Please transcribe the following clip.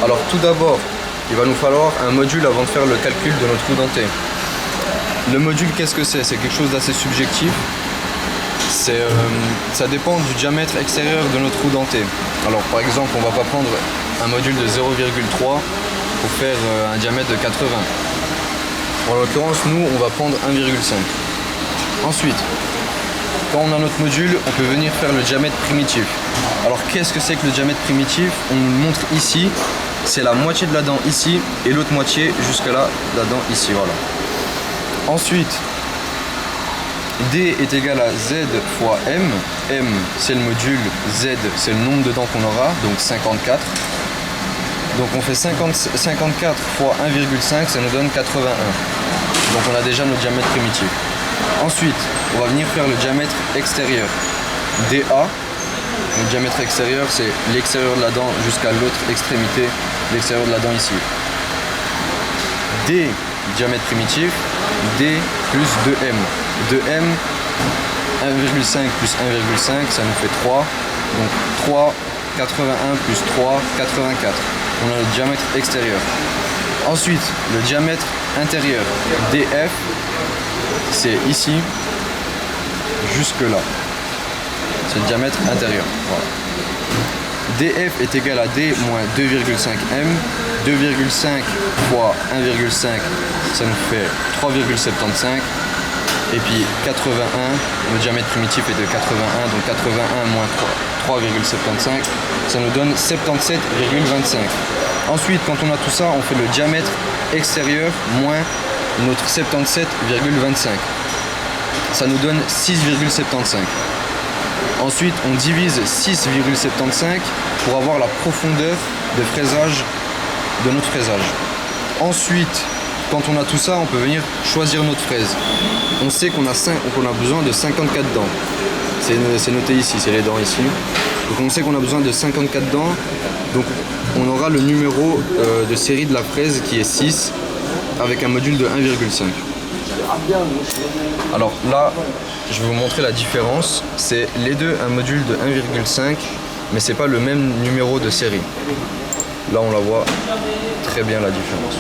Alors tout d'abord, il va nous falloir un module avant de faire le calcul de notre trou denté. Le module, qu'est-ce que c'est? C'est quelque chose d'assez subjectif. Ça dépend du diamètre extérieur de notre trou denté. Alors par exemple, on va pas prendre un module de 0,3 pour faire un diamètre de 80. En l'occurrence, nous, on va prendre 1,5. Ensuite, quand on a notre module, on peut venir faire le diamètre primitif. Alors qu'est-ce que c'est que le diamètre primitif? On nous le montre ici. C'est la moitié de la dent ici et l'autre moitié jusque là, la dent ici, voilà. Ensuite, D est égal à Z fois M. M, c'est le module, Z, c'est le nombre de dents qu'on aura, donc 54. Donc on fait 54 fois 1,5, ça nous donne 81. Donc on a déjà notre diamètre primitif. Ensuite, on va venir faire le diamètre extérieur. DA, le diamètre extérieur, c'est l'extérieur de la dent jusqu'à l'autre extrémité, l'extérieur de la dent ici. D, diamètre primitif, D plus 2M. 2M, 1,5 plus 1,5, ça nous fait 3. Donc 3, 81 plus 3, 84. On a le diamètre extérieur. Ensuite, le diamètre intérieur, DF, c'est ici, jusque là. C'est le diamètre intérieur. Voilà. DF est égal à D moins 2,5M. 2,5 fois 1,5, ça nous fait 3,75. Et puis 81, le diamètre primitif est de 81, donc 81 moins 3,75, ça nous donne 77,25. Ensuite, quand on a tout ça, on fait le diamètre extérieur moins notre 77,25. Ça nous donne 6,75. Ensuite, on divise 6,75 pour avoir la profondeur de fraisage de notre fraisage. Ensuite, quand on a tout ça, on peut venir choisir notre fraise. On sait qu'on a besoin de 54 dents. C'est noté ici, c'est les dents ici. Donc on sait qu'on a besoin de 54 dents. Donc on aura le numéro de série de la fraise qui est 6 avec un module de 1,5. Alors là, je vais vous montrer la différence. C'est les deux un module de 1,5, mais c'est pas le même numéro de série. Là on la voit très bien la différence.